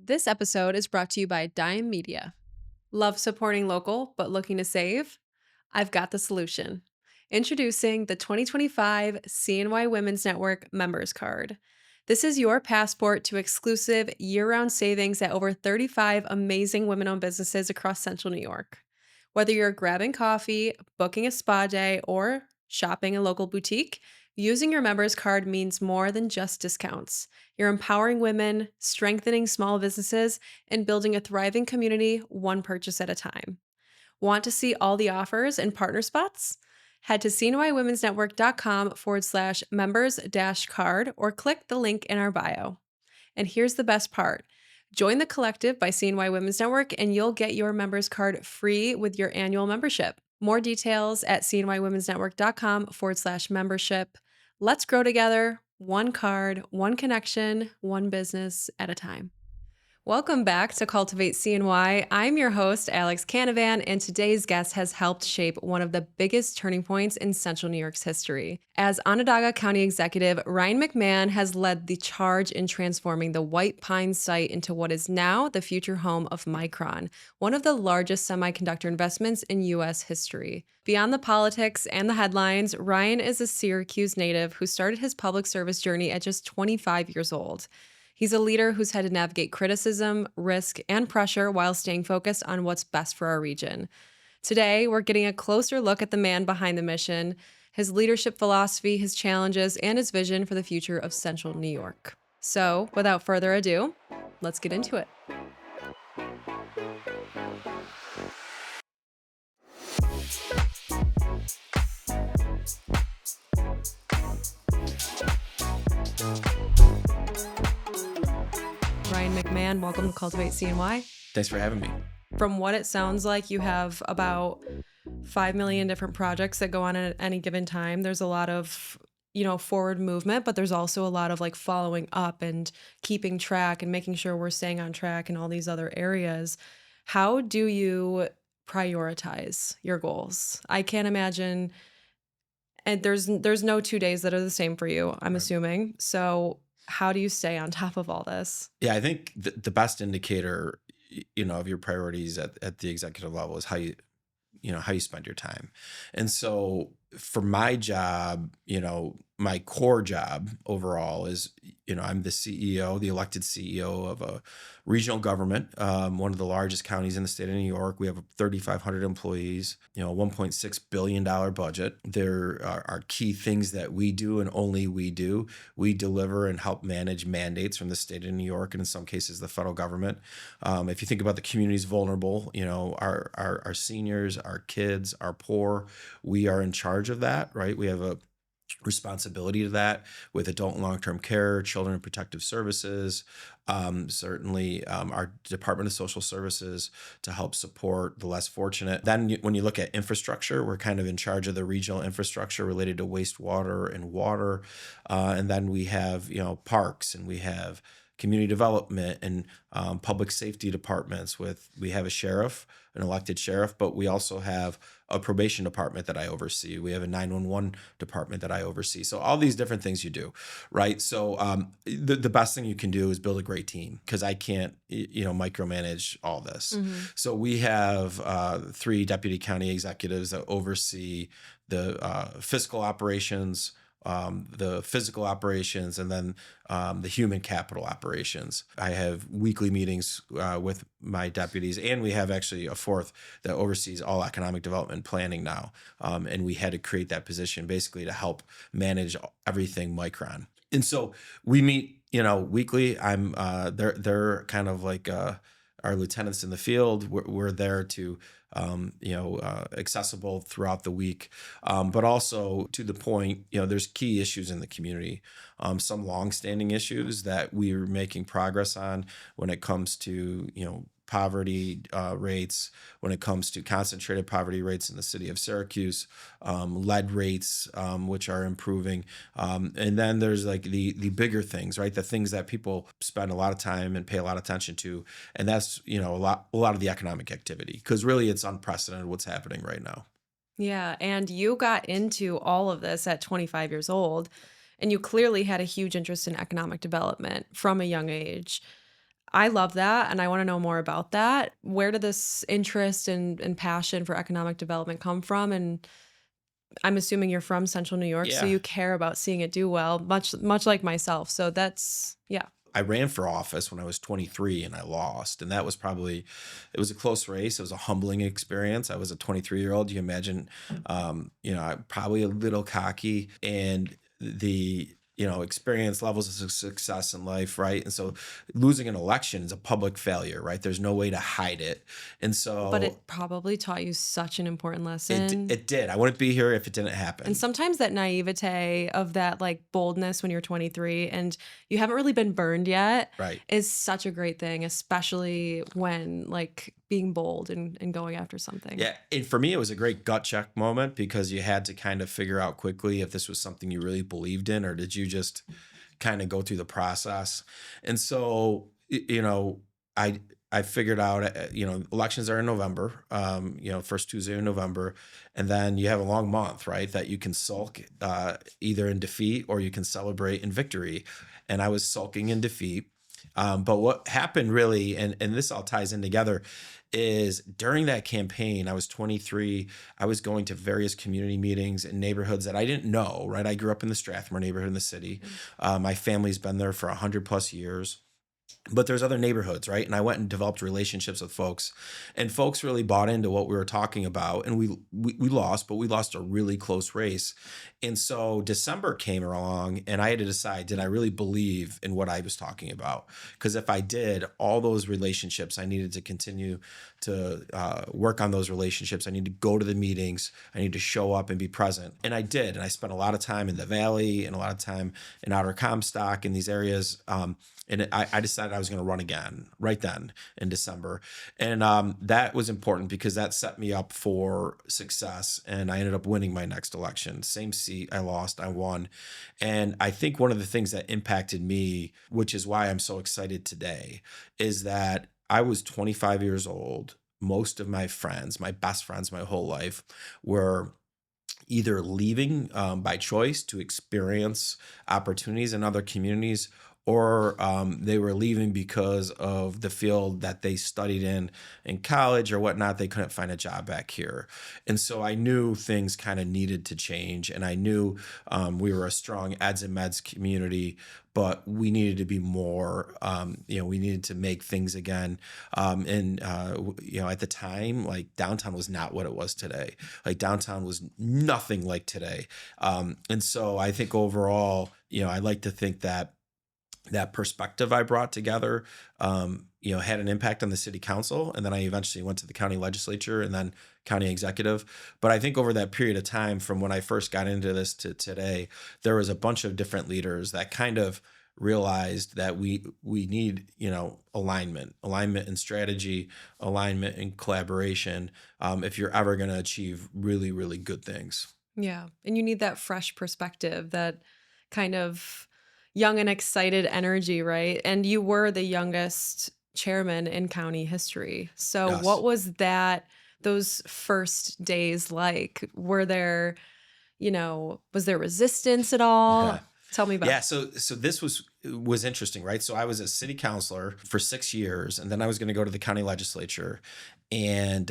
This episode is brought to you by Dime Media. Love supporting local, but looking to save? I've got the solution. Introducing the 2025 CNY Women's Network Members Card. This is your passport to exclusive year-round savings at over 35 amazing women-owned businesses across Central New York. Whether you're grabbing coffee, booking a spa day, or shopping a local boutique, using your members card means more than just discounts. You're empowering women, strengthening small businesses, and building a thriving community one purchase at a time. Want to see all the offers and partner spots? Head to cnywomensnetwork.com/members-card or click the link in our bio. And here's the best part. Join the collective by CNY Women's Network and you'll get your members card free with your annual membership. More details at cnywomensnetwork.com/membership. Let's grow together, one card, one connection, one business at a time. Welcome back to Cultivate CNY. I'm your host, Alex Canavan, and today's guest has helped shape one of the biggest turning points in Central New York's history. As Onondaga County Executive, Ryan McMahon has led the charge in transforming the White Pine site into what is now the future home of Micron, one of the largest semiconductor investments in U.S. history. Beyond the politics and the headlines, Ryan is a Syracuse native who started his public service journey at just 25 years old. He's a leader who's had to navigate criticism, risk, and pressure while staying focused on what's best for our region. Today, we're getting a closer look at the man behind the mission, his leadership philosophy, his challenges, and his vision for the future of Central New York. So, without further ado, let's get into it. Ryan McMahon, welcome to Cultivate CNY. Thanks for having me. From what it sounds like, you have about 5 million different projects that go on at any given time. There's a lot of, forward movement, but there's also a lot of following up and keeping track and making sure we're staying on track in all these other areas. How do you prioritize your goals? I can't imagine, and there's no 2 days that are the same for you, I'm assuming. So how do you stay on top of all this? Yeah, I think the best indicator, of your priorities at the executive level is how you spend your time. And so for my job, my core job overall is, I'm the CEO, the elected CEO of a regional government, one of the largest counties in the state of New York. We have 3,500 employees, $1.6 billion budget. There are key things that we do and only we do. We deliver and help manage mandates from the state of New York and in some cases the federal government. If you think about the communities vulnerable, our seniors, our kids, our poor, we are in charge of that, right? We have a responsibility to that with adult and long-term care, children and protective services, certainly our Department of Social Services to help support the less fortunate. Then when you look at infrastructure, we're kind of in charge of the regional infrastructure related to wastewater and water. And then we have, parks, and we have community development and public safety departments. We have a sheriff, an elected sheriff, but we also have a probation department that I oversee. We have a 911 department that I oversee. So all these different things you do, right? So the best thing you can do is build a great team, because I can't, micromanage all this. Mm-hmm. So we have 3 deputy county executives that oversee the fiscal operations, the physical operations, and then the human capital operations. I have weekly meetings with my deputies, and we have actually a 4th that oversees all economic development planning now. And we had to create that position basically to help manage everything Micron. And so we meet, weekly. I'm they're kind of like our lieutenants in the field. We're there to accessible throughout the week, but also to the point, there's key issues in the community, some longstanding issues that we're making progress on when it comes to, poverty rates, when it comes to concentrated poverty rates in the city of Syracuse, lead rates, which are improving. And then there's the bigger things, right? The things that people spend a lot of time and pay a lot of attention to. And that's, a lot of the economic activity, because really it's unprecedented what's happening right now. Yeah. And you got into all of this at 25 years old, and you clearly had a huge interest in economic development from a young age. I love that, and I wanna know more about that. Where did this interest and passion for economic development come from? And I'm assuming you're from Central New York, so Yeah. you care about seeing it do well, much like myself. So that's yeah. I ran for office when I was 23 and I lost. And that was it was a close race. It was a humbling experience. I was a 23-year-old. You imagine, probably a little cocky and experience levels of success in life, right? And so losing an election is a public failure, right? There's no way to hide it. And But so it probably taught you such an important it, lesson. it did. I wouldn't be here if it didn't And happen. sometimes that naivete of that like boldness when you're 23 and you haven't really been burned yet Right. is such a great thing, especially when like being bold and going after something. Yeah, and for me, it was a great gut check moment because you had to kind of figure out quickly if this was something you really believed in, or did you just kind of go through the process. And so, I I figured out, elections are in November, first Tuesday in November, and then you have a long month, right? That you can sulk either in defeat or you can celebrate in victory. And I was sulking in defeat. But what happened really, and this all ties in together, is during that campaign, I was 23. I was going to various community meetings in neighborhoods that I didn't know, right? I grew up in the Strathmore neighborhood in the city. My family's been there for 100+ years, but there's other neighborhoods, right? And I went and developed relationships with folks, and folks really bought into what we were talking about. And we lost, but we lost a really close race. And so December came along, and I had to decide, did I really believe in what I was talking about? Because if I did, all those relationships, I needed to continue to work on those relationships. I need to go to the meetings. I need to show up and be present. And I did. And I spent a lot of time in the Valley and a lot of time in Outer Comstock in these areas. And I decided I was going to run again right then in December. And that was important because that set me up for success. And I ended up winning my next election. Same seat, I lost, I won. And I think one of the things that impacted me, which is why I'm so excited today, is that I was 25 years old. Most of my friends, my best friends, my whole life were either leaving by choice to experience opportunities in other communities, or they were leaving because of the field that they studied in college or whatnot. They couldn't find a job back here. And so I knew things kind of needed to change. And I knew we were a strong eds and meds community, but we needed to be more, we needed to make things again. At the time, like downtown was not what it was today. Like downtown was nothing like today. And so I think overall, I like to think that perspective I brought together, had an impact on the city council. And then I eventually went to the county legislature and then county executive. But I think over that period of time, from when I first got into this to today, there was a bunch of different leaders that kind of realized that we need, alignment in strategy, alignment in collaboration, if you're ever going to achieve really, really good things. Yeah. And you need that fresh perspective, that kind of young and excited energy, right? And you were the youngest chairman in county history. So Yes. what was those first days like? Was there resistance at all? Yeah. Tell me about. Yeah, so this was interesting, right? So I was a city councilor for 6 years, and then I was going to go to the county legislature, and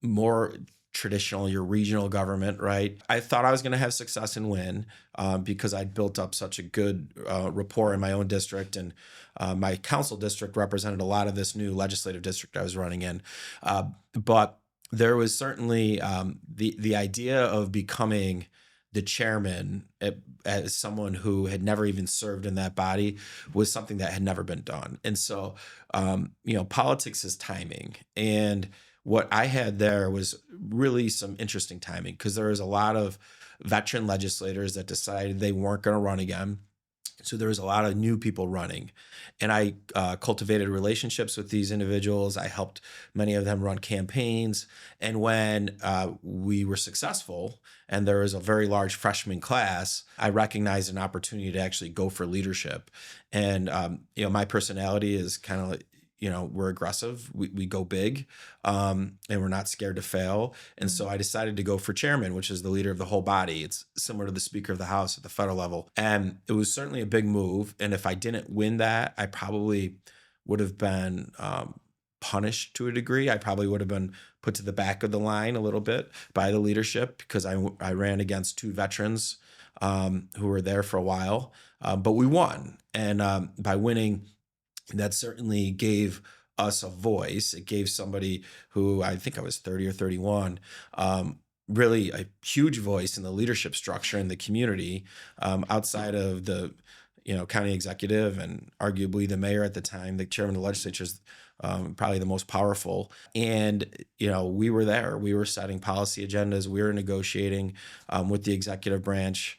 more traditional, your regional government, right? I thought I was going to have success and win because I'd built up such a good rapport in my own district, and my council district represented a lot of this new legislative district I was running in. But there was certainly the idea of becoming the chairman as someone who had never even served in that body was something that had never been done. And so, politics is timing. And what I had there was really some interesting timing because there was a lot of veteran legislators that decided they weren't going to run again. So there was a lot of new people running, and I cultivated relationships with these individuals. I helped many of them run campaigns, and when we were successful, and there was a very large freshman class, I recognized an opportunity to actually go for leadership. And my personality is kind of like, we're aggressive. We go big, and we're not scared to fail. And so I decided to go for chairman, which is the leader of the whole body. It's similar to the Speaker of the House at the federal level. And it was certainly a big move. And if I didn't win that, I probably would have been punished to a degree. I probably would have been put to the back of the line a little bit by the leadership because I ran against two veterans who were there for a while, but we won. And by winning, that certainly gave us a voice. It gave somebody who I think I was 30 or 31, really a huge voice in the leadership structure in the community, outside of the county executive and arguably the mayor at the time. The chairman of the legislature is probably the most powerful. And we were there. We were setting policy agendas. We were negotiating with the executive branch.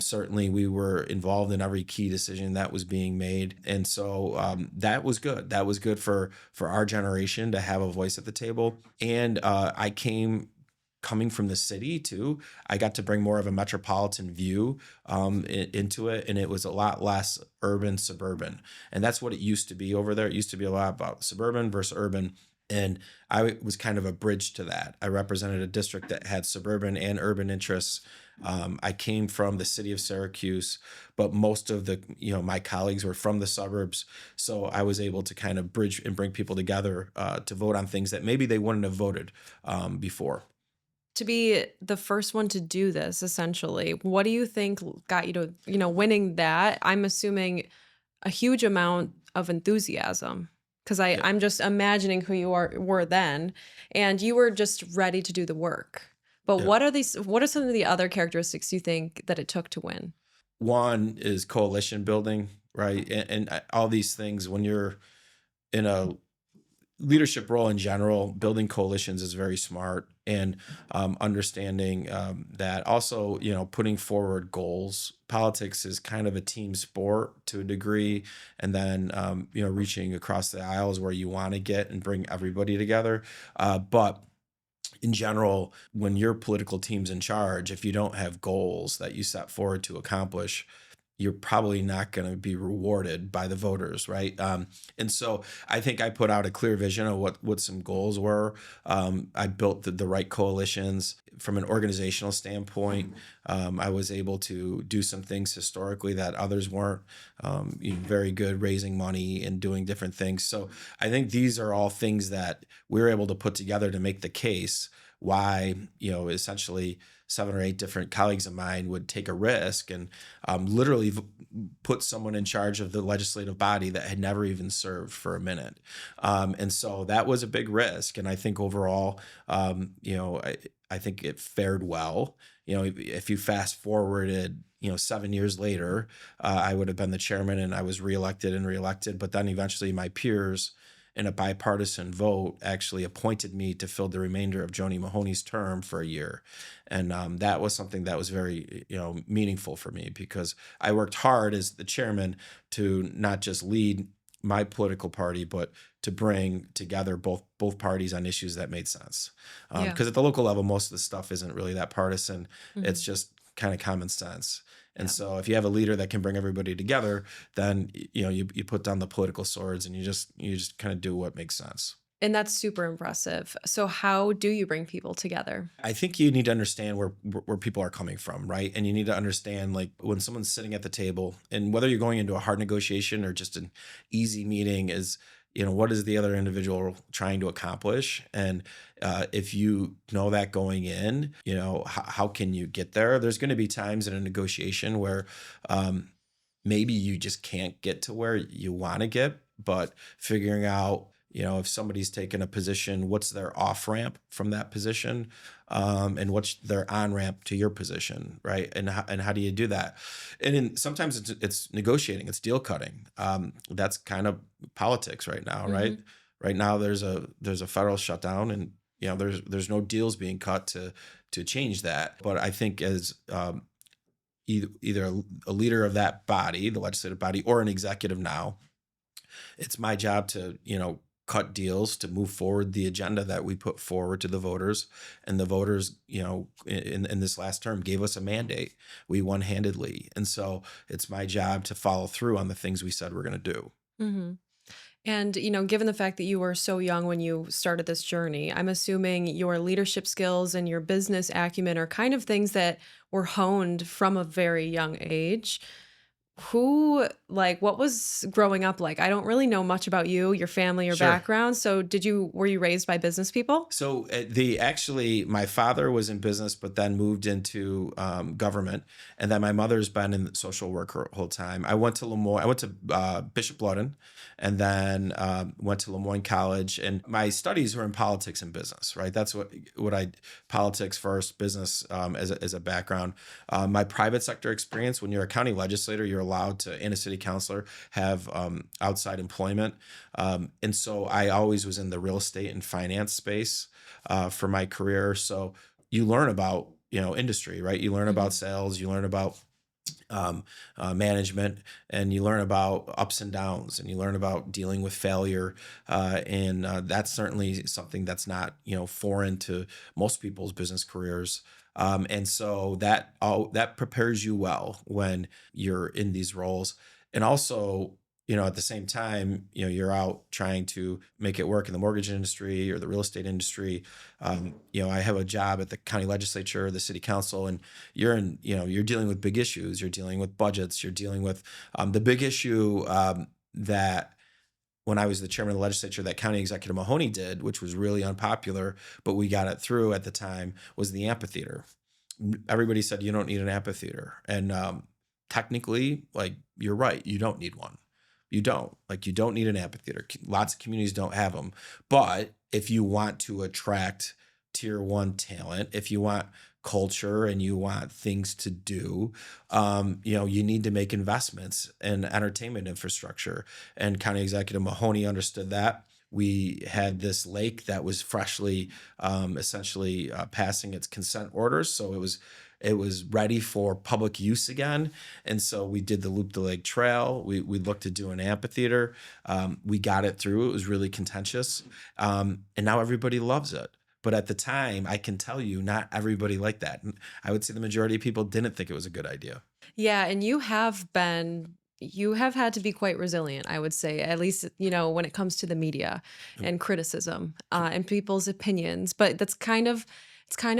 Certainly, we were involved in every key decision that was being made, and so that was good. That was good for our generation to have a voice at the table. And coming from the city too. I got to bring more of a metropolitan view into it, and it was a lot less urban suburban. And that's what it used to be over there. It used to be a lot about suburban versus urban. And I was kind of a bridge to that. I represented a district that had suburban and urban interests. I came from the city of Syracuse, but most of my colleagues were from the suburbs. So I was able to kind of bridge and bring people together to vote on things that maybe they wouldn't have voted before. To be the first one to do this, essentially, what do you think got you to, winning that? I'm assuming a huge amount of enthusiasm because Yeah. I'm just imagining who you were then, and you were just ready to do the work. But Yeah. what are some of the other characteristics you think that it took to win? One is coalition building, right? And all these things, when you're in a leadership role in general, building coalitions is very smart, and understanding that also, putting forward goals. Politics is kind of a team sport to a degree, and then, reaching across the aisles where you want to get and bring everybody together. But in general, when your political team's in charge, if you don't have goals that you set forward to accomplish, you're probably not going to be rewarded by the voters, right? And so I think I put out a clear vision of what some goals were. I built the right coalitions from an organizational standpoint. I was able to do some things historically that others weren't. Very good raising money and doing different things. So I think these are all things that we're able to put together to make the case why, essentially 7 or 8 different colleagues of mine would take a risk and literally put someone in charge of the legislative body that had never even served for a minute. And so that was a big risk. And I think overall, I think it fared well. If you fast forwarded, 7 years later, I would have been the chairman and I was reelected and reelected. But then eventually my peers in a bipartisan vote actually appointed me to fill the remainder of Joni Mahoney's term for a year. And that was something that was very, meaningful for me because I worked hard as the chairman to not just lead my political party, but to bring together both parties on issues that made sense. Yeah. Because at the local level, most of the stuff isn't really that partisan. Hmm. It's just kind of common sense. And Yeah. so if you have a leader that can bring everybody together, then you put down the political swords and you just kind of do what makes sense. And that's super impressive. So how do you bring people together? I think you need to understand where people are coming from, right? And you need to understand like when someone's sitting at the table, and whether you're going into a hard negotiation or just an easy meeting, is what is the other individual trying to accomplish? And if you know that going in, how can you get there? There's going to be times in a negotiation where maybe you just can't get to where you want to get, but figuring out, if somebody's taken a position, what's their off ramp from that position, and what's their on ramp to your position, right? And how do you do that? Sometimes it's negotiating, it's deal cutting. That's kind of politics right now, right? Hmm. Right now there's a federal shutdown, and there's no deals being cut to change that. But I think as either a leader of that body, the legislative body, or an executive now, it's my job to cut deals to move forward the agenda that we put forward to the voters. And the voters, in this last term, gave us a mandate. We won handedly, and so it's my job to follow through on the things we said we're going to do. Hmm. And, given the fact that you were so young when you started this journey, I'm assuming your leadership skills and your business acumen are kind of things that were honed from a very young age. What was growing up like? I don't really know much about you, your family, your Sure. background. So were you raised by business people? So the actually, my father was in business, but then moved into government, and then my mother's been in social work her whole time. I went to Lemoyne. I went to Bishop Ludden, and then went to Lemoyne College. And my studies were in politics and business. Right, that's what I politics first, business as a background. My private sector experience. When you're a county legislator, you're allowed to, and a city councilor, have outside employment. And so I always was in the real estate and finance space for my career. So you learn about, industry, right? You learn about Mhm. sales, you learn about management, and you learn about ups and downs, and you learn about dealing with failure. And that's certainly something that's not, foreign to most people's business careers. And so that prepares you well when you're in these roles. And also, at the same time, you're out trying to make it work in the mortgage industry or the real estate industry. I have a job at the county legislature, the city council, and you're dealing with big issues. You're dealing with budgets. You're dealing with the big issue that when I was the chairman of the legislature, that County Executive Mahoney did, which was really unpopular, but we got it through at the time, was the amphitheater. Everybody said you don't need an amphitheater, and technically, like, you're right, you don't need one. You don't, like, you don't need an amphitheater. Lots of communities don't have them, but if you want to attract tier one talent, if you want culture and you want things to do, you need to make investments in entertainment infrastructure. And County Executive Mahoney understood that. We had this lake that was freshly, essentially passing its consent orders, so it was ready for public use again. And so we did the Loop the Lake Trail. We looked to do an amphitheater. We got it through. It was really contentious, and now everybody loves it. But at the time, I can tell you, not everybody liked that. And I would say the majority of people didn't think it was a good idea. Yeah, and you have had to be quite resilient, I would say, at least, when it comes to the media Um, and criticism, and people's opinions. But it's kind of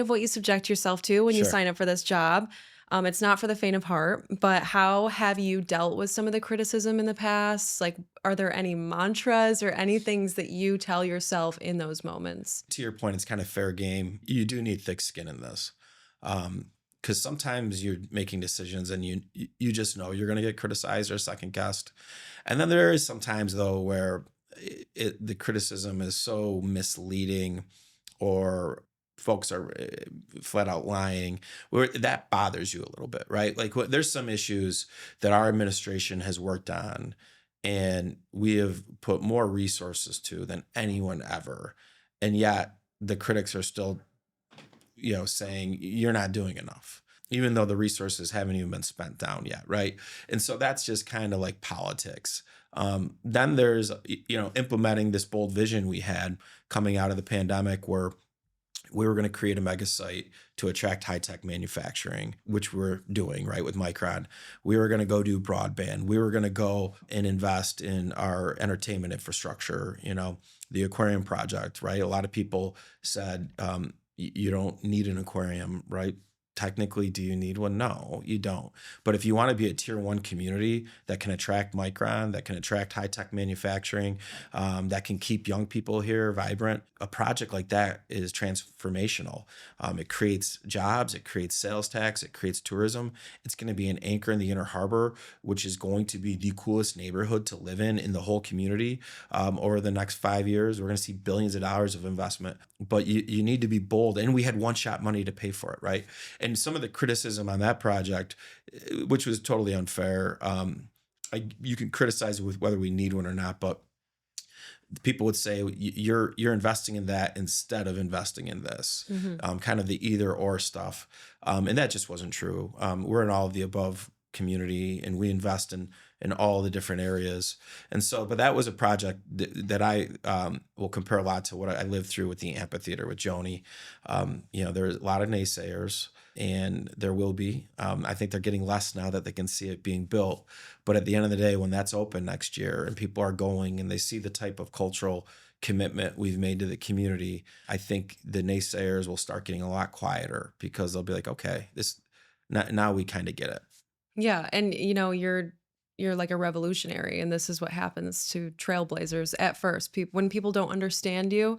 what you subject yourself to when you Sure. sign up for this job. It's not for the faint of heart, but how have you dealt with some of the criticism in the past? Like, are there any mantras or any things that you tell yourself in those moments? To your point, it's kind of fair game. You do need thick skin in this. Because sometimes you're making decisions and you just know you're going to get criticized or second guessed. And then there is sometimes, though, where the criticism is so misleading, or folks are flat out lying, where that bothers you a little bit, right? Like, there's some issues that our administration has worked on and we have put more resources to than anyone ever. And yet the critics are still, saying you're not doing enough, even though the resources haven't even been spent down yet, right? And so that's just kind of like politics. Then there's, implementing this bold vision we had coming out of the pandemic, where we were going to create a mega site to attract high tech manufacturing, which we're doing, right, with Micron. We were going to go do broadband. We were going to go and invest in our entertainment infrastructure, the aquarium project, right? A lot of people said, you don't need an aquarium, right? Technically, do you need one? No, you don't. But if you want to be a tier one community that can attract Micron, that can attract high tech manufacturing, that can keep young people here vibrant, a project like that is transformational. It creates jobs, it creates sales tax, it creates tourism. It's going to be an anchor in the Inner Harbor, which is going to be the coolest neighborhood to live in the whole community. Over the next 5 years, we're going to see billions of dollars of investment, but you need to be bold. And we had one shot money to pay for it, right? And some of the criticism on that project, which was totally unfair, you can criticize it with whether we need one or not, but people would say you're investing in that instead of investing in this, Mhm. kind of the either or stuff, and that just wasn't true. We're an all of the above community, and we invest in all the different areas. And so, but that was a project that I will compare a lot to what I lived through with the amphitheater with Joni. There's a lot of naysayers, and there will be. I think they're getting less now that they can see it being built. But at the end of the day, when that's open next year and people are going and they see the type of cultural commitment we've made to the community, I think the naysayers will start getting a lot quieter, because they'll be like, okay, this now we kind of get it. Yeah, and you're like a revolutionary, and this is what happens to trailblazers at first. People, when people don't understand you,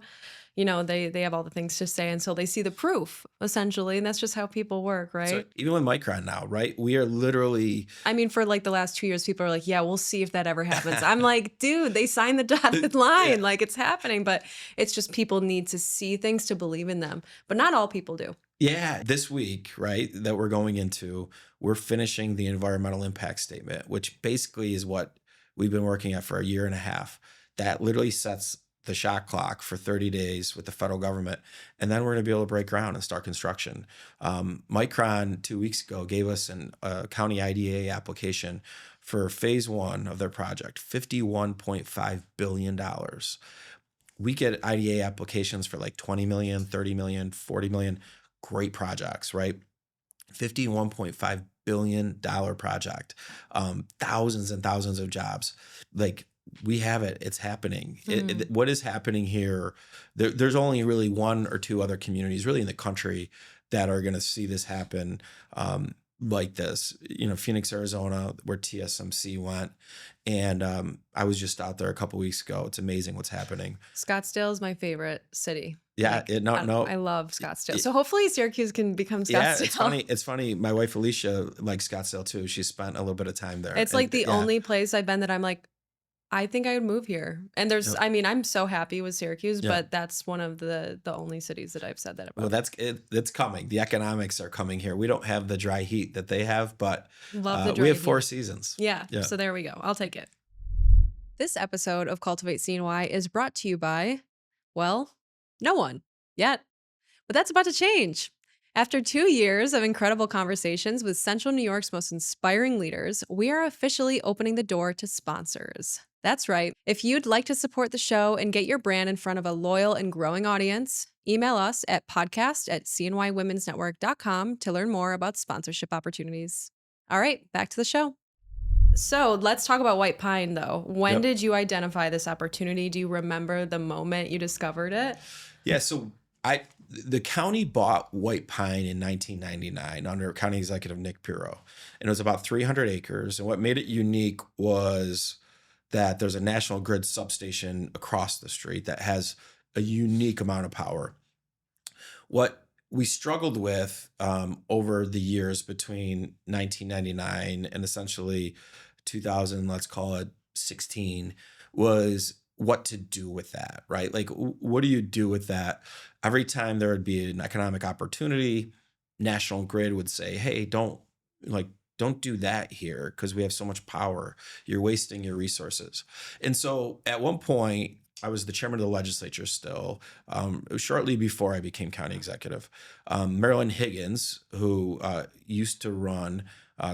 they have all the things to say until they see the proof, essentially, and that's just how people work, So right? even with Micron now, right? We are literally I mean, for like the last 2 years, people are like, "Yeah, we'll see if that ever happens." I'm like, "Dude, they signed the dotted yeah. line, like it's happening." But it's just people need to see things to believe in them, but not all people do. Yeah, this week, right, that we're going into, we're finishing the environmental impact statement, which basically is what we've been working at for a year and a half. That literally sets the shot clock for 30 days with the federal government. And then we're going to be able to break ground and start construction. Micron 2 weeks ago gave us a county IDA application for phase one of their project, $51.5 billion. We get IDA applications for like 20 million, 30 million, 40 million, great projects, right? $51.5 billion project, thousands and thousands of jobs. Like we have it, it's happening. Mm. What is happening here? There's only really one or two other communities really in the country that are going to see this happen. Like this, Phoenix, Arizona, where TSMC went. And I was just out there a couple weeks ago. It's amazing what's happening. Scottsdale is my favorite city. Yeah, Like, no, I don't know, no. I love Scottsdale. y- So hopefully Syracuse can become Yeah, it's Scottsdale. funny. It's funny. My wife Alicia likes Scottsdale too. She spent a little bit of time there, It's like and the yeah, only place I've been that I'm like, I think I would move here. And yep, I mean, I'm so happy with Syracuse, yep. but that's one of the only cities that I've said that Well, about. that's it. It's coming. The economics are coming here. We don't have the dry heat that they have, but Love the we dry have four heat. seasons. Yeah. Yeah. So there we go. I'll take it. This episode of Cultivate CNY is brought to you by, well, no one yet. But that's about to change. After 2 years of incredible conversations with Central New York's most inspiring leaders, we are officially opening the door to sponsors. That's right. If you'd like to support the show and get your brand in front of a loyal and growing audience, email us at podcast@cnywomensnetwork.com to learn more about sponsorship opportunities. All right, back to the show. So let's talk about white pine, though. When Yep. did you identify this opportunity? Do you remember the moment you discovered it? Yeah. So the county bought White Pine in 1999 under County Executive Nick Piro, and it was about 300 acres. And what made it unique was that there's a National Grid substation across the street that has a unique amount of power. What we struggled with over the years between 1999 and essentially 2000, let's call it 16, was what to do with that, right? Like, what do you do with that? Every time there would be an economic opportunity, National Grid would say, "Hey, like don't do that here because we have so much power. You're wasting your resources." And so at one point, I was the chairman of the legislature still, shortly before I became county executive. Marilyn Higgins, who used to run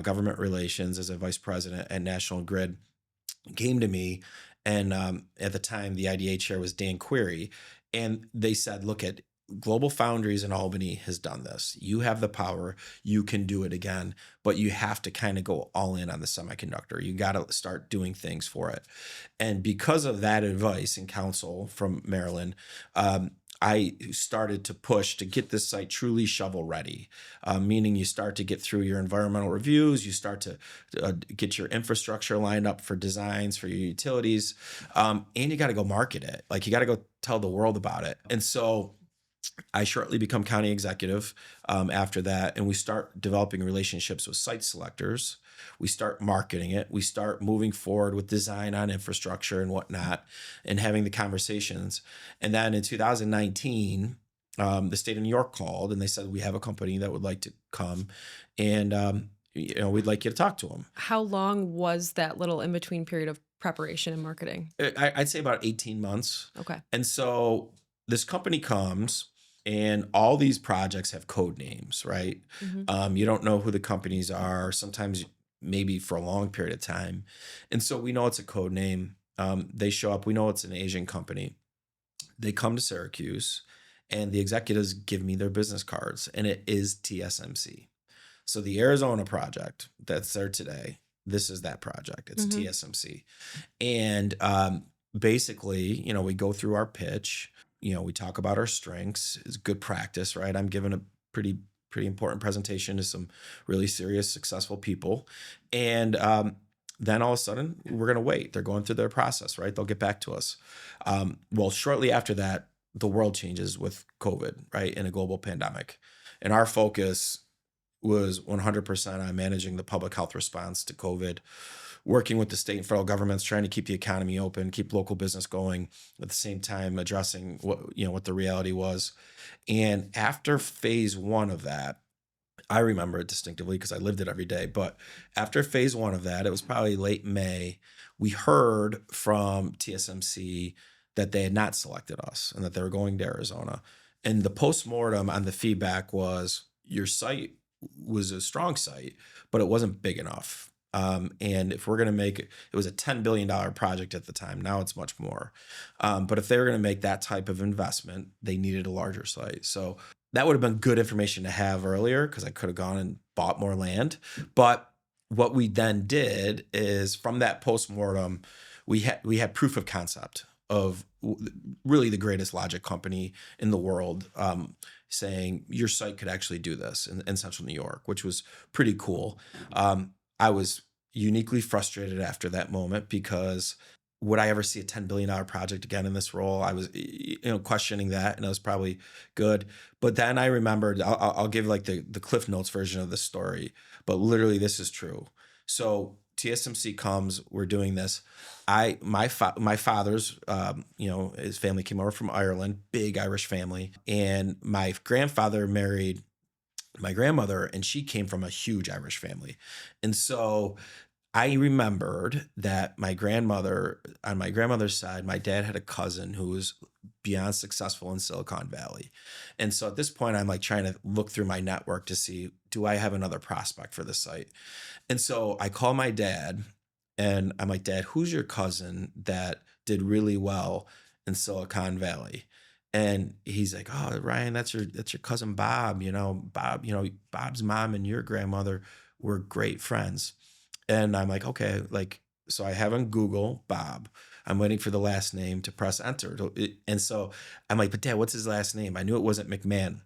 government relations as a vice president at National Grid, came to me, and at the time the IDA chair was Dan Query, and they said, "Look at Global Foundries in Albany has done this. You have the power. You can do it again, but you have to kind of go all in on the semiconductor. You got to start doing things for it." And because of that advice and counsel from Maryland, I started to push to get this site truly shovel ready, meaning you start to get through your environmental reviews, you start to get your infrastructure lined up for designs for your utilities, and you got to go market it. Like you got to go tell the world about it. And so I shortly become county executive after that, and we start developing relationships with site selectors. We start marketing it. We start moving forward with design on infrastructure and whatnot, and having the conversations. And then in 2019, the state of New York called, and they said, "We have a company that would like to come, and we'd like you to talk to them." How long was that little in between period of preparation and marketing? I'd say about 18 months. Okay. And so this company comes, and all these projects have code names, right? Hmm. You don't know who the companies are, sometimes maybe for a long period of time. And so we know it's a code name. They show up, we know it's an Asian company. They come to Syracuse, and the executives give me their business cards, and it is TSMC. So the Arizona project that's there today, this is that project. It's Hmm. TSMC. And basically, we go through our pitch. We talk about our strengths. It's good practice, right? I'm giving a pretty important presentation to some really serious, successful people, and Then all of a sudden, we're going to wait. They're going through their process, right? They'll get back to us. Well, shortly after that, the world changes with COVID, right? In a global pandemic. And our focus was 100% on managing the public health response to COVID, working with the state and federal governments, trying to keep the economy open, keep local business going, at the same time addressing what the reality was. And after phase one of that, I remember it distinctively because I lived it every day. But after phase one of that, it was probably late May, we heard from TSMC that they had not selected us and that they were going to Arizona. And the postmortem on the feedback was your site was a strong site, but it wasn't big enough. And if we're going to make it, it was a $10 billion project at the time. Now it's much more. But if they were going to make that type of investment, they needed a larger site. So that would have been good information to have earlier because I could have gone and bought more land. But what we then did is from that postmortem, we had proof of concept of really the greatest logic company in the world, saying your site could actually do this in central New York, which was pretty cool. I was uniquely frustrated after that moment because would I ever see a $10 billion project again in this role? I was, questioning that, and it was probably good. But then I remembered, I'll give like the Cliff Notes version of the story, but literally this is true. So TSMC comes, we're doing this. My father's, his family came over from Ireland, big Irish family, and my grandfather married my grandmother, and she came from a huge Irish family. And so I remembered that on my grandmother's side, my dad had a cousin who was beyond successful in Silicon Valley. And so at this point, I'm like trying to look through my network to see, do I have another prospect for this site? And so I call my dad and I'm like, Dad, who's your cousin that did really well in Silicon Valley? And he's like, oh, Ryan, that's your cousin Bob. Bob's mom and your grandmother were great friends. And I'm like, okay, like, so I have on Google Bob. I'm waiting for the last name to press enter. And so I'm like, but Dad, what's his last name? I knew it wasn't McMahon.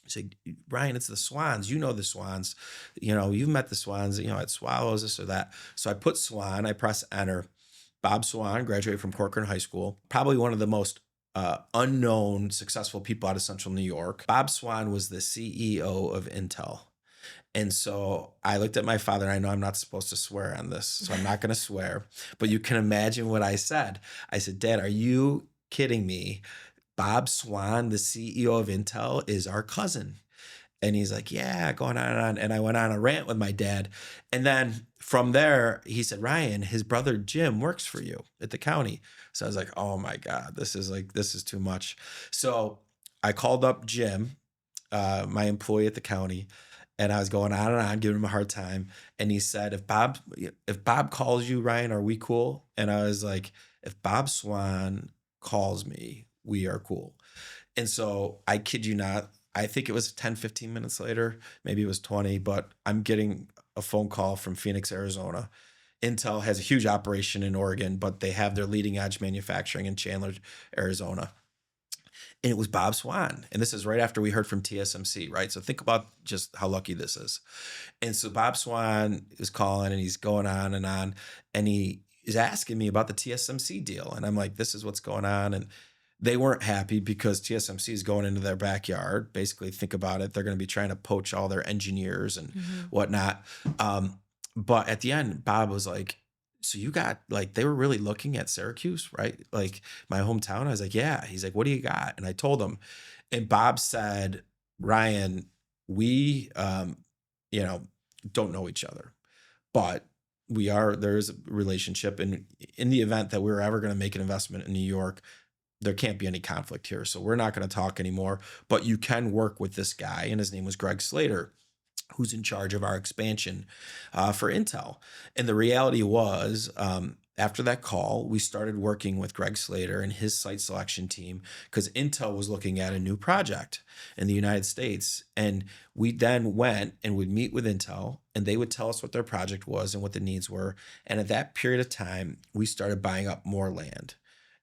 He's like, Ryan, it's the Swans. You know the Swans. You've met the Swans, at Swallows, this or that. So I put Swan, I press enter. Bob Swan graduated from Corcoran High School, probably one of the most unknown successful people out of central New York. Bob Swan was the CEO of Intel. And so I looked at my father, and I know I'm not supposed to swear on this, so I'm not going to swear, but you can imagine what I said. I said, Dad, are you kidding me? Bob Swan, the CEO of Intel, is our cousin. And he's like, yeah, going on and on. And I went on a rant with my dad. And then from there, he said, Ryan, his brother Jim works for you at the county. So I was like, oh my God, this is too much. So I called up Jim, my employee at the county, and I was going on and on, giving him a hard time. And he said, if Bob calls you, Ryan, are we cool? And I was like, if Bob Swan calls me, we are cool. And so I kid you not, I think it was 10, 15 minutes later, maybe it was 20, but I'm getting a phone call from Phoenix, Arizona. Intel has a huge operation in Oregon, but they have their leading edge manufacturing in Chandler, Arizona. And it was Bob Swan. And this is right after we heard from TSMC, right? So think about just how lucky this is. And so Bob Swan is calling and he's going on, and he is asking me about the TSMC deal. And I'm like, this is what's going on. And they weren't happy because TSMC is going into their backyard. Basically, think about it. They're going to be trying to poach all their engineers and whatnot. But at the end, Bob was like, so you got like, they were really looking at Syracuse, right? Like my hometown. I was like, yeah. He's like, what do you got? And I told him, and Bob said, Ryan, we, don't know each other, but there's a relationship. And in the event that we're ever going to make an investment in New York, there can't be any conflict here. So we're not going to talk anymore, but you can work with this guy. And his name was Greg Slater, who's in charge of our expansion for Intel. And the reality was, after that call, we started working with Greg Slater and his site selection team because Intel was looking at a new project in the United States. And we then went and would meet with Intel, and they would tell us what their project was and what the needs were. And at that period of time, we started buying up more land.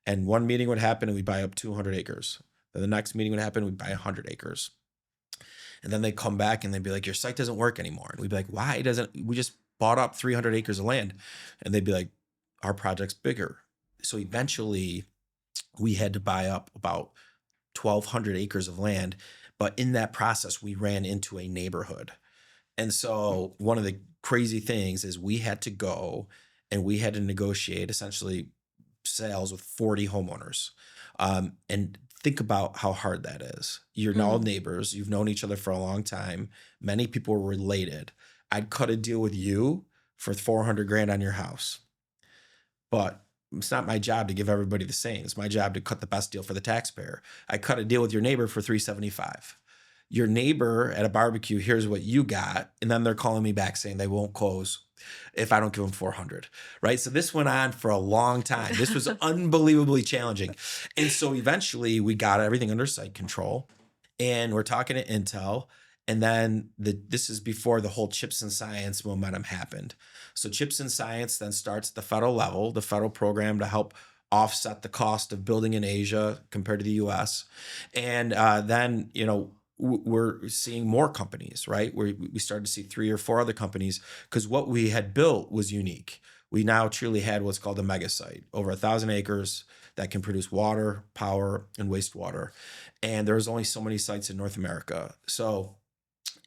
And one meeting would happen and we'd buy up 200 acres. Then the next meeting would happen, we'd buy 100 acres. And then they'd come back and they'd be like, your site doesn't work anymore. And we'd be like, why doesn't, we just bought up 300 acres of land, and they'd be like, our project's bigger. So eventually we had to buy up about 1,200 acres of land. But in that process, we ran into a neighborhood. And so one of the crazy things is we had to go and we had to negotiate essentially sales with 40 homeowners. And think about how hard that is. You're all Mm. neighbors, you've known each other for a long time. Many people were related. I'd cut a deal with you for 400 grand on your house, but it's not my job to give everybody the same. It's my job to cut the best deal for the taxpayer. I cut a deal with your neighbor for 375. Your neighbor at a barbecue here's what you got, and then they're calling me back saying they won't close if I don't give them 400, right? So this went on for a long time. This was unbelievably challenging. And so eventually we got everything under site control, and we're talking to Intel. And then this is before the whole chips and science momentum happened. So chips and science then starts at the federal level, the federal program to help offset the cost of building in Asia compared to the US. And then, we're seeing more companies, right? We started to see 3 or 4 other companies because what we had built was unique. We now truly had what's called a mega site, over 1,000 acres that can produce water, power, and wastewater. And there's only so many sites in North America. So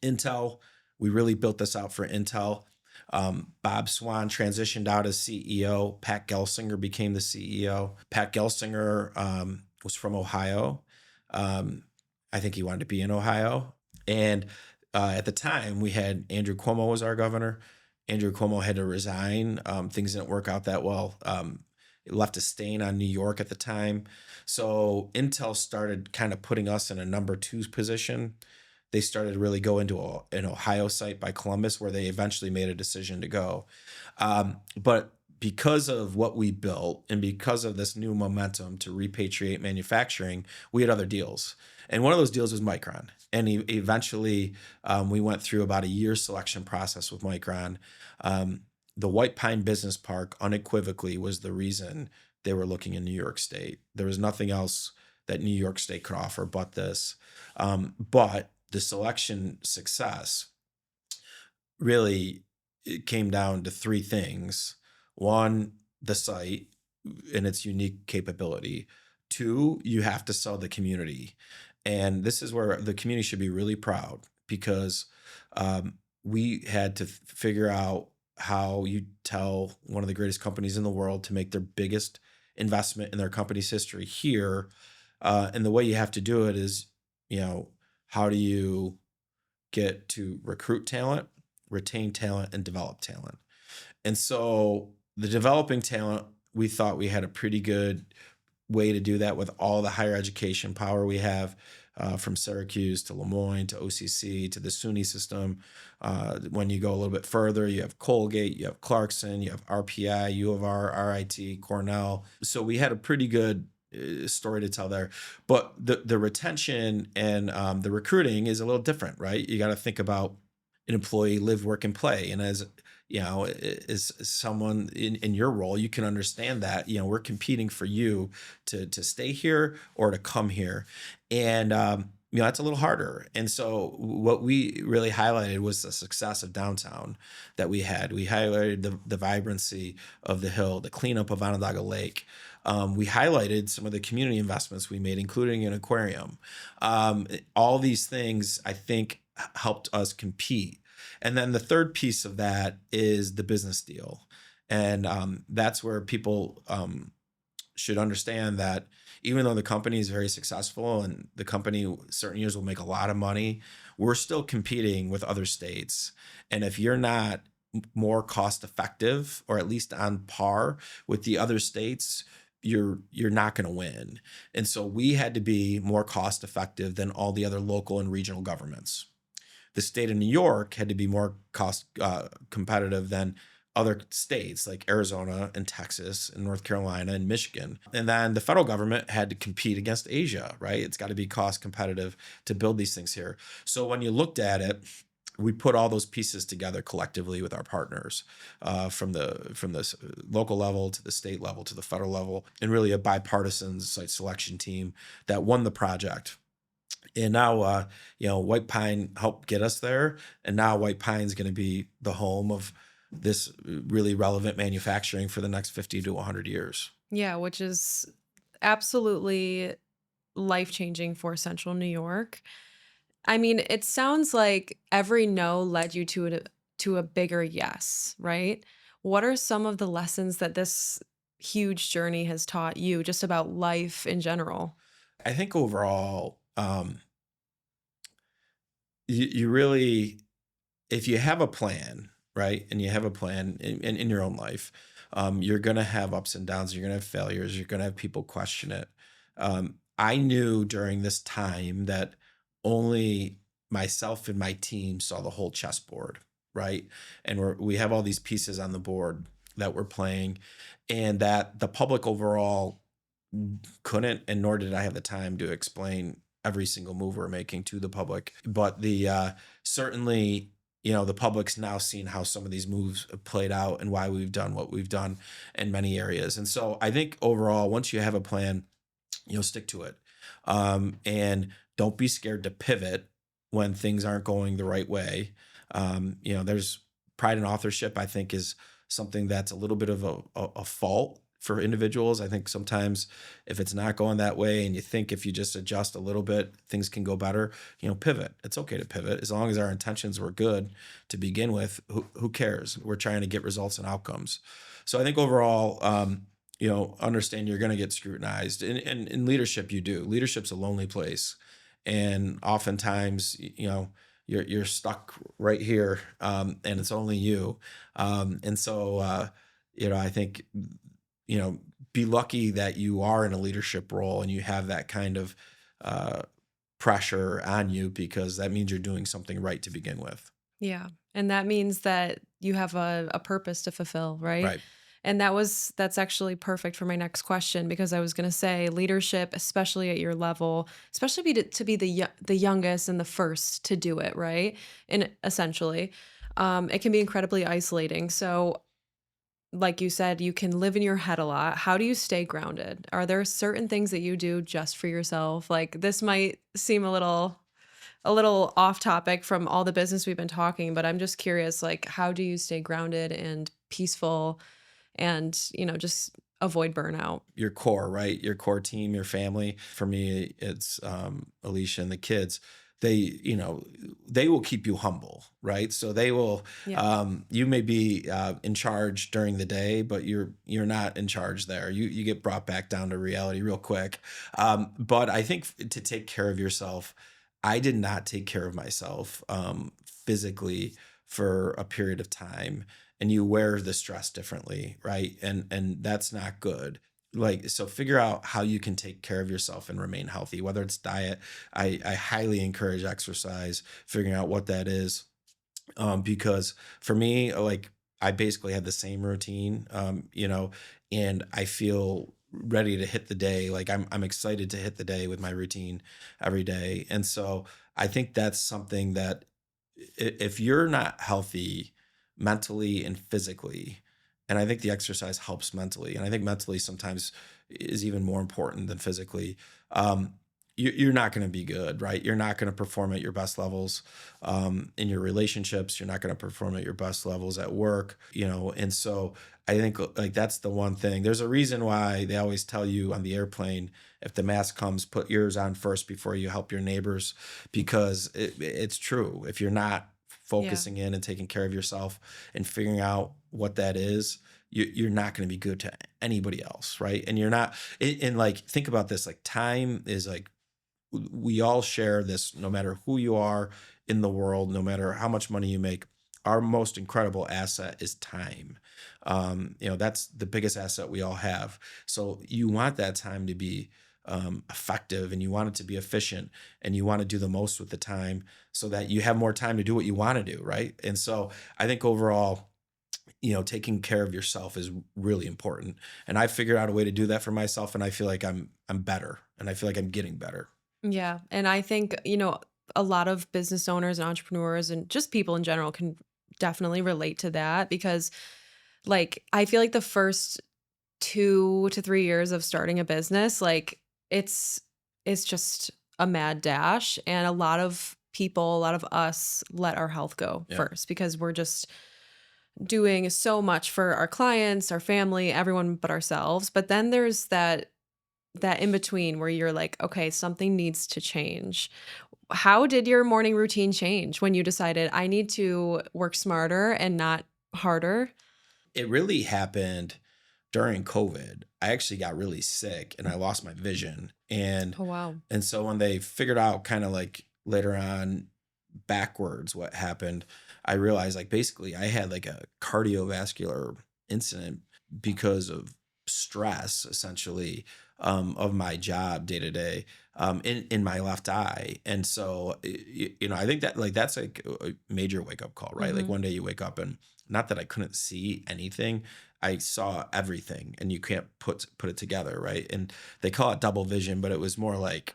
Intel, we really built this out for Intel. Bob Swan transitioned out as CEO. Pat Gelsinger became the CEO. Pat Gelsinger was from Ohio. Um, I think he wanted to be in Ohio. And at the time, we had Andrew Cuomo was our governor. Andrew Cuomo had to resign. Things didn't work out that well. It left a stain on New York at the time. So Intel started kind of putting us in a number 2 position. They started to really go into an Ohio site by Columbus, where they eventually made a decision to go. But because of what we built and because of this new momentum to repatriate manufacturing, we had other deals. And one of those deals was Micron. And eventually, we went through about a year selection process with Micron. The White Pine Business Park unequivocally was the reason they were looking in New York State. There was nothing else that New York State could offer but this. But the selection success really, it came down to 3 things. One, the site and its unique capability. 2, you have to sell the community. And this is where the community should be really proud, because we had to figure out how you tell one of the greatest companies in the world to make their biggest investment in their company's history here. And the way you have to do it is, how do you get to recruit talent, retain talent, and develop talent? And so the developing talent, we thought we had a pretty good way to do that with all the higher education power we have, from Syracuse to Lemoyne to OCC to the SUNY system. When you go a little bit further, you have Colgate, you have Clarkson, you have RPI, U of R, RIT, Cornell. So we had a pretty good story to tell there. But the retention and the recruiting is a little different, right? You got to think about an employee live, work, and play. And as as someone in your role, you can understand that, we're competing for you to stay here or to come here. And, that's a little harder. And so what we really highlighted was the success of downtown that we had. We highlighted the vibrancy of the hill, the cleanup of Onondaga Lake. We highlighted some of the community investments we made, including an aquarium. All these things, I think, helped us compete. And then the third piece of that is the business deal. And that's where people should understand that even though the company is very successful and the company certain years will make a lot of money, we're still competing with other states. And if you're not more cost effective, or at least on par with the other states, you're not going to win. And so we had to be more cost effective than all the other local and regional governments. The state of New York had to be more cost competitive than other states like Arizona and Texas and North Carolina and Michigan. And then the federal government had to compete against Asia, right? It's got to be cost competitive to build these things here. So when you looked at it, we put all those pieces together collectively with our partners, from the local level to the state level to the federal level, and really a bipartisan site selection team that won the project. And now, White Pine helped get us there, and now White Pine is going to be the home of this really relevant manufacturing for the next 50 to 100 years. Yeah, which is absolutely life-changing for Central New York. I mean, it sounds like every no led you to a bigger yes, right? What are some of the lessons that this huge journey has taught you just about life in general? I think overall, you really, if you have a plan, right, and you have a plan in your own life, you're going to have ups and downs. You're going to have failures. You're going to have people question it. I knew during this time that only myself and my team saw the whole chessboard, right? And we have all these pieces on the board that we're playing, and that the public overall couldn't, and nor did I have the time to explain every single move we're making to the public. But the certainly, the public's now seen how some of these moves have played out and why we've done what we've done in many areas. And so I think overall, once you have a plan, stick to it, and don't be scared to pivot when things aren't going the right way. There's pride in authorship. I think is something that's a little bit of a fault for individuals. I think sometimes if it's not going that way and you think if you just adjust a little bit, things can go better, pivot. It's okay to pivot as long as our intentions were good to begin with. Who cares? We're trying to get results and outcomes. So I think overall, understand you're going to get scrutinized. And in leadership, you do. Leadership's a lonely place. And oftentimes, you're stuck right here, and it's only you. And so, I think, be lucky that you are in a leadership role and you have that kind of uh, pressure on you, because that means you're doing something right to begin with. Yeah. And that means that you have a purpose to fulfill, right? Right. And that's actually perfect for my next question because I was going to say leadership, especially at your level, especially to be the youngest and the first to do it, right? And essentially, it can be incredibly isolating. So, like you said, you can live in your head a lot. How do you stay grounded? Are there certain things that you do just for yourself? Like this might seem a little off topic from all the business we've been talking, but I'm just curious, like, how do you stay grounded and peaceful and, just avoid burnout? Your core, right? Your core team, your family. For me, it's Alicia and the kids. They, they will keep you humble, right? So they will. Yeah. You may be in charge during the day, but you're not in charge there. You get brought back down to reality real quick. But I think to take care of yourself, I did not take care of myself physically for a period of time, and you wear the stress differently, right? And that's not good. Like, so figure out how you can take care of yourself and remain healthy, whether it's diet. I highly encourage exercise, figuring out what that is. Because for me, like, I basically had the same routine, and I feel ready to hit the day. Like, I'm excited to hit the day with my routine every day. And so I think that's something that if you're not healthy mentally and physically, and I think the exercise helps mentally, and I think mentally sometimes is even more important than physically. Um, you're not going to be good, right? You're not going to perform at your best levels in your relationships. You're not going to perform at your best levels at work, And so I think like that's the one thing. There's a reason why they always tell you on the airplane, if the mask comes, put yours on first before you help your neighbors, because it's true. If you're not Yeah. focusing in and taking care of yourself and figuring out what that is, you're not going to be good to anybody else, right? And you're not. And like, think about this: like, time is like, we all share this, no matter who you are in the world, no matter how much money you make. Our most incredible asset is time. That's the biggest asset we all have. So you want that time to be effective, and you want it to be efficient, and you want to do the most with the time so that you have more time to do what you want to do, right? And so I think overall, taking care of yourself is really important. And I figured out a way to do that for myself, and I feel like I'm better, and I feel like I'm getting better. Yeah. And I think, a lot of business owners and entrepreneurs and just people in general can definitely relate to that because, like, I feel like the first 2 to 3 years of starting a business, like, it's it's just a mad dash. And a lot of us let our health go Yeah. first because we're just doing so much for our clients, our family, everyone but ourselves. But then there's that in between where you're like, okay, something needs to change. How did your morning routine change when you decided I need to work smarter and not harder? It really happened during COVID. I actually got really sick and I lost my vision. Oh wow. And so when they figured out kind of like later on backwards what happened, I realized like basically I had like a cardiovascular incident because of stress essentially, of my job day to day, in my left eye. And so I think that like that's like a major wake up call, right? Like Mhm. one day you wake up and not that I couldn't see anything, I saw everything and you can't put it together, right? And they call it double vision, but it was more like,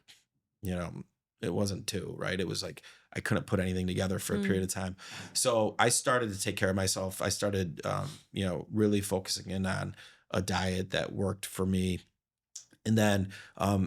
you know, it wasn't two, right? It was like I couldn't put anything together for a period Mm. of time. So I started to take care of myself. I started, really focusing in on a diet that worked for me, and then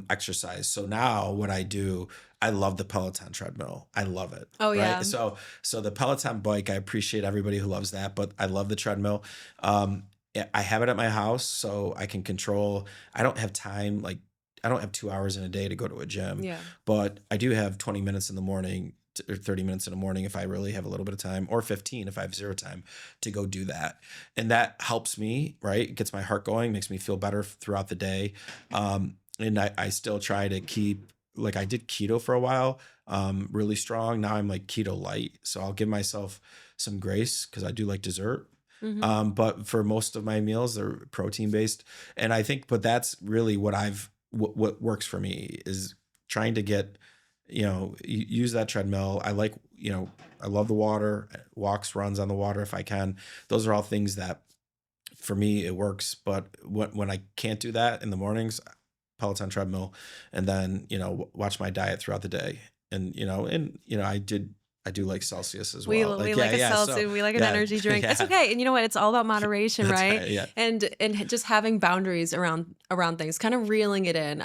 exercise. So now what I do, I love the Peloton treadmill. I love it. Oh Right. yeah. So the Peloton bike, I appreciate everybody who loves that, but I love the treadmill. I have it at my house so I can control. I don't have time, like I don't have 2 hours in a day to go to a gym, Yeah. but I do have 20 minutes in the morning or 30 minutes in the morning if I really have a little bit of time, or 15 if I have zero time to go do that. And that helps me, right? It gets my heart going, makes me feel better throughout the day. And I still try to keep, like I did keto for a while, really strong. Now I'm like keto light. So I'll give myself some grace because I do like dessert. Mhm. But for most of my meals, they're protein based. And I think, but that's really what works for me is trying to get, use that treadmill. I like, I love the water, walks, runs on the water if I can. Those are all things that for me it works. But when I can't do that in the mornings, Peloton treadmill, and then watch my diet throughout the day. And I do like Celsius as We well. we Like like a yeah, so seltzer, we like an yeah, energy drink. It's yeah, okay, and you know what? It's all about moderation, that's right? right. Yeah, And just having boundaries around things, kind of reeling it in.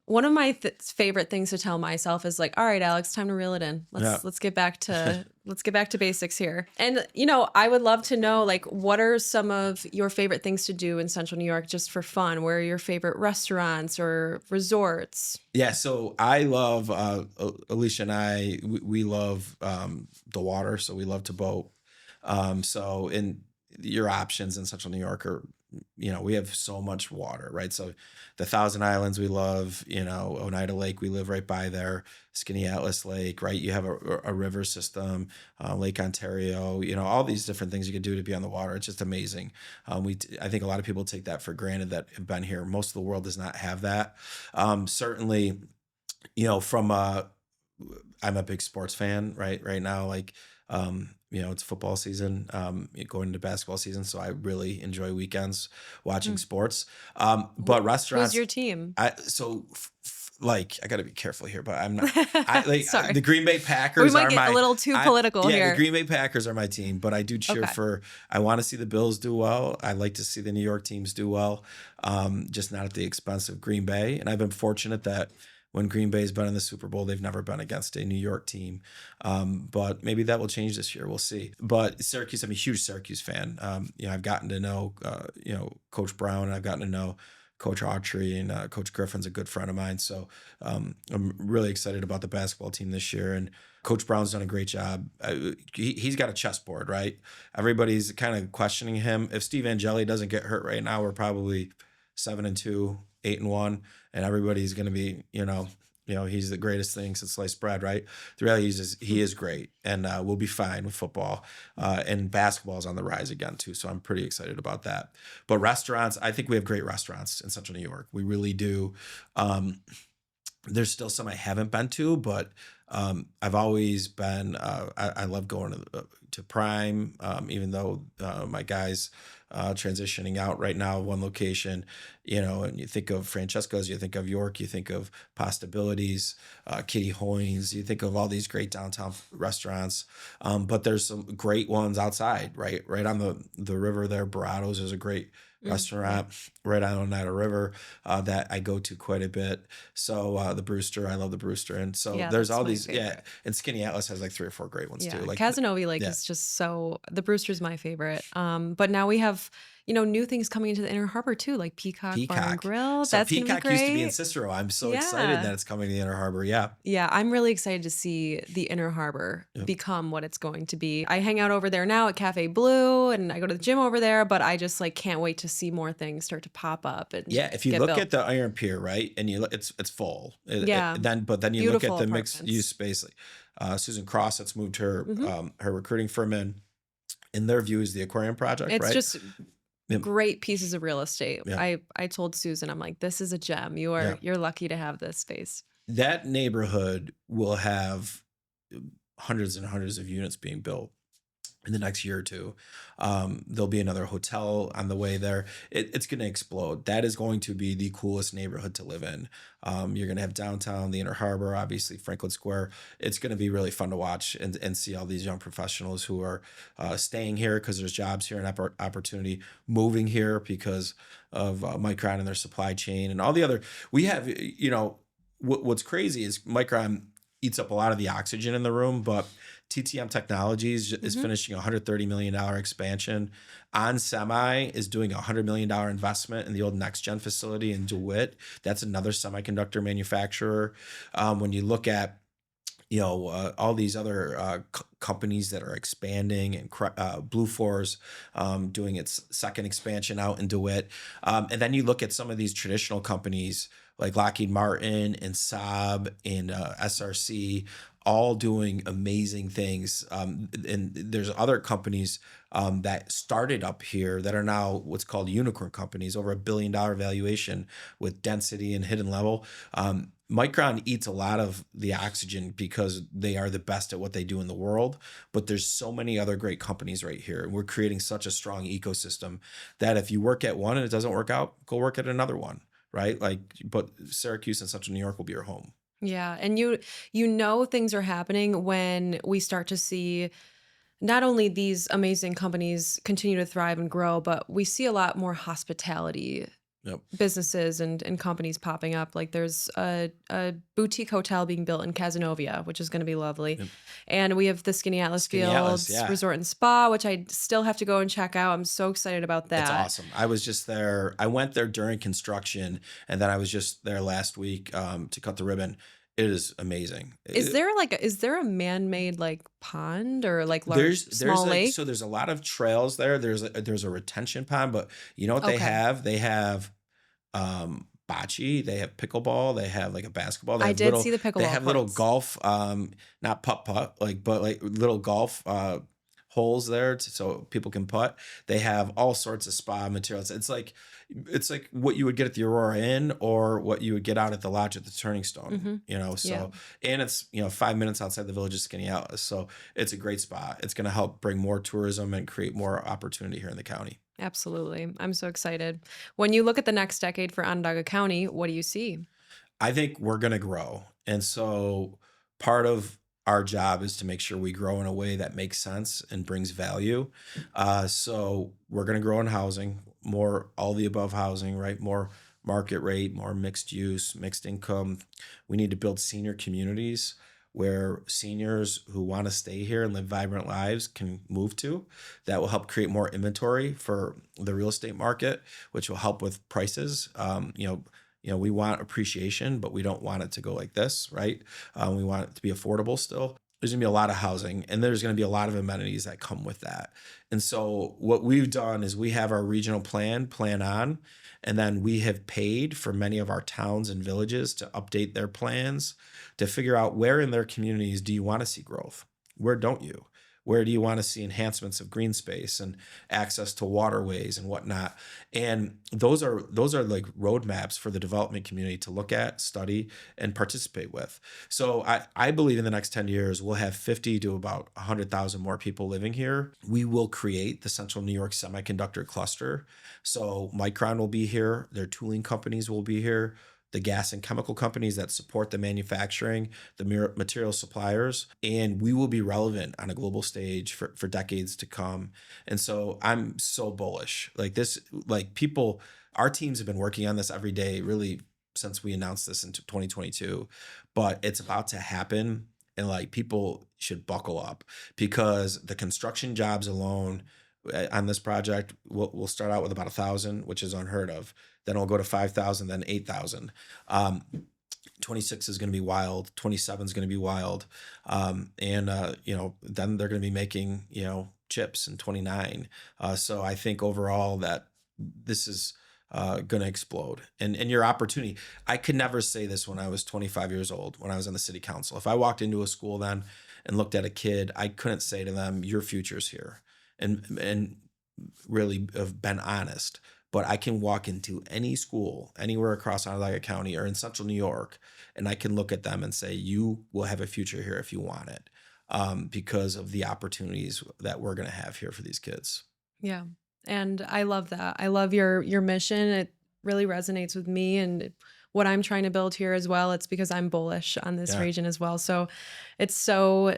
One of my favorite things to tell myself is like, "All right, Alex, time to reel it in. yeah. Let's get back to basics here." And I would love to know like what are some of your favorite things to do in Central New York just for fun? Where are your favorite restaurants or resorts? Yeah, so I love Alicia and we love the water, so we love to boat. So in your options in Central New York are, we have so much water, right? So the Thousand Islands we love, Oneida Lake, we live right by there, Skinny Atlas Lake, right? You have a river system, Lake Ontario, all these different things you could do to be on the water. It's just amazing. I think a lot of people take that for granted that have been here. Most of the world does not have that. Certainly, from I'm a big sports fan right now. Like, it's football season, going into basketball season. So I really enjoy weekends watching Mm. sports. Wh- But Who's restaurants, your team? like, I got to be careful here, but Sorry. the Green Bay We Packers might are get a little too political yeah, the here. Green Bay Packers are my team, but I do cheer Okay. for, I want to see the Bills do well. I like to see the New York teams do well, just not at the expense of Green Bay. And I've been fortunate that when Green Bay's been in the Super Bowl, they've never been against a New York team. But maybe that will change this year. We'll see. But Syracuse, I'm a huge Syracuse fan. I've gotten to know, Coach Brown, and I've gotten to know Coach Autry, and Coach Griffin's a good friend of mine. So I'm really excited about the basketball team this year. And Coach Brown's done a great job. He's got a chessboard, right? Everybody's kind of questioning him. If Steve Angeli doesn't get hurt right now, we're probably 7-2, 8-1, and everybody's going to be, he's the greatest thing since sliced bread, right? The reality is he is great, and we'll be fine with football. And basketball is on the rise again too, so I'm pretty excited about that. But restaurants, I think we have great restaurants in Central New York. We really do. Um, there's still some I haven't been to, but I've always been. I love going to Prime, even though my guys transitioning out right now, one location. And you think of Francesco's, you think of York, you think of Possibilities, Kitty Hoynes, you think of all these great downtown restaurants. But there's some great ones outside, right on the river there. Baratos is a great Yeah. restaurant right on Oneida River that I go to quite a bit. So the Brewster, I love the Brewster. And so Yeah, there's that's all my these, yeah. favorite. And Skinny Atlas has like 3 or 4 great ones too. Yeah, Like, Casanova Lake yeah, is just so the Brewster's my favorite. But now we have, new things coming into the Inner Harbor too, like Peacock Bar and Peacock. Grill. So That's gonna be Peacock used to be in great. Cicero. I'm so excited Yeah. that it's coming to the Inner Harbor. Yeah. Yeah, I'm really excited to see the Inner Harbor Yep. become what it's going to be. I hang out over there now at Cafe Blue and I go to the gym over there, but I just like can't wait to see more things start to pop up and Yeah, if you get look at built. the Iron Pier, right, and you look, it's full. Yeah, Then you look at beautiful the mixed use apartments. space. Susan Cross that's moved her Mhm. her recruiting firm in their view is the aquarium project, It's right? just Yep. great pieces of real estate. Yeah, I told Susan, I'm like, this is a gem. yeah. You're lucky to have this space. That neighborhood will have hundreds and hundreds of units being built in the next year or two. There'll be another hotel on the way there. It's going to explode. That is going to be the coolest neighborhood to live in. You're going to have downtown, the Inner Harbor, obviously Franklin Square. It's going to be really fun to watch and see all these young professionals who are staying here because there's jobs here and opportunity, moving here because of Micron and their supply chain and all the other. We have, what's crazy is Micron eats up a lot of the oxygen in the room, but TTM Technologies is Mhm. finishing a $130 million expansion. On Semi is doing a $100 million investment in the old Next Gen facility in DeWitt. That's another semiconductor manufacturer. When you look at all these other companies that are expanding and Blue Force doing its second expansion out in DeWitt. And then you look at some of these traditional companies like Lockheed Martin and Saab and SRC, all doing amazing things. And there's other companies that started up here that are now what's called unicorn companies, over $1 billion valuation with density and hidden level. Micron eats a lot of the oxygen because they are the best at what they do in the world, but there's so many other great companies right here. And we're creating such a strong ecosystem that if you work at one and it doesn't work out, go work at another one, right? Like, but Syracuse and Central New York will be your home. Yeah, and you know things are happening when we start to see not only these amazing companies continue to thrive and grow, but we see a lot more hospitality Yep. businesses and companies popping up. Like there's a boutique hotel being built in Casanova, which is going to be lovely. Yep. And we have the Skinny Atlas Skinny Atlas, Fields yeah. Resort and Spa, which I still have to go and check out. I'm so excited about It's that. awesome. I was just there. I went there during construction, and then I was just there last week to cut the ribbon. It is amazing. Is there a man-made like pond or like large There's small like, lake? so there's a lot of trails there. There's a retention pond, but you know what they Okay. have? They have bocce, they have pickleball, they have like a basketball, I did see the they pickleball have little courts. golf, not putt like, but like little golf holes there so people can putt. They have all sorts of spa materials. It's like what you would get at the Aurora Inn or what you would get out at the lodge at the Turning Stone, Mhm. Yeah. so, and it's 5 minutes outside the village of Skinny Atlas, so it's a great spot. It's going to help bring more tourism and create more opportunity here in the county. Absolutely. I'm so excited. When you look at the next decade for Onondaga County, what do you see? I think we're going to grow. And so part of our job is to make sure we grow in a way that makes sense and brings value. So we're going to grow in housing, more all the above housing, right? More market rate, more mixed use, mixed income. We need to build senior communities where seniors who want to stay here and live vibrant lives can move to. That will help create more inventory for the real estate market, which will help with prices. We want appreciation, but we don't want it to go like this, right? We want it to be affordable still. There's gonna be a lot of housing and there's gonna be a lot of amenities that come with that. And so what we've done is we have our regional plan on, and then we have paid for many of our towns and villages to update their plans to figure out where in their communities do you want to see growth? Where don't you? Where do you want to see enhancements of green space and access to waterways and whatnot? And those are like roadmaps for the development community to look at, study, and participate with. So I believe in the next 10 years, we'll have 50 to about 100,000 more people living here. We will create the Central New York Semiconductor Cluster. So Micron will be here, their tooling companies will be here. the gas and chemical companies that support the manufacturing, the material suppliers, and we will be relevant on a global stage for decades to come. And so I'm so bullish. Like this, like people, our teams have been working on this every day, really since we announced this in 2022, but it's about to happen. And like people should buckle up because the construction jobs alone on this project, we'll start out with about 1,000, which is unheard of. Then it'll go to 5,000, then 8,000. 26 is going to be wild. 27 is going to be wild. Then they're going to be making, chips in 29. So I think overall that this is going to explode. And your opportunity, I could never say this when I was 25 years old, when I was on the city council. If I walked into a school then and looked at a kid, I couldn't say to them, your future's here. And really have been honest. But I can walk into any school anywhere across Onondaga County or in central New York, and I can look at them and say, you will have a future here if you want it, because of the opportunities that we're going to have here for these kids. Yeah. And I love that. I love your mission. It really resonates with me and what I'm trying to build here as well. It's because I'm bullish on this region as well. So it's so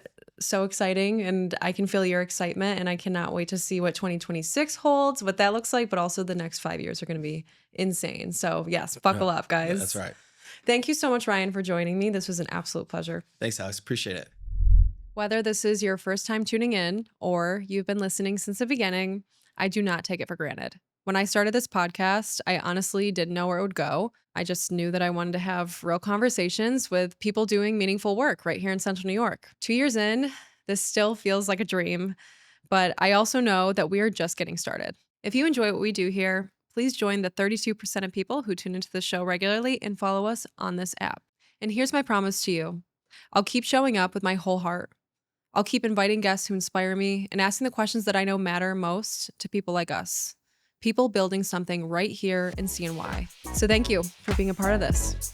exciting, and I can feel your excitement, and I cannot wait to see what 2026 holds, what that looks like, but also the next 5 years are going to be insane. So yes, buckle up, guys. That's right. Thank you so much, Ryan, for joining me. This was an absolute pleasure. Thanks, Alex. Appreciate it. Whether this is your first time tuning in or you've been listening since the beginning, I do not take it for granted. When I started this podcast, I honestly didn't know where it would go. I just knew that I wanted to have real conversations with people doing meaningful work right here in Central New York. 2 years in, this still feels like a dream, but I also know that we are just getting started. If you enjoy what we do here, please join the 32% of people who tune into the show regularly and follow us on this app. And here's my promise to you. I'll keep showing up with my whole heart. I'll keep inviting guests who inspire me and asking the questions that I know matter most to people like us. People building something right here in CNY. So thank you for being a part of this.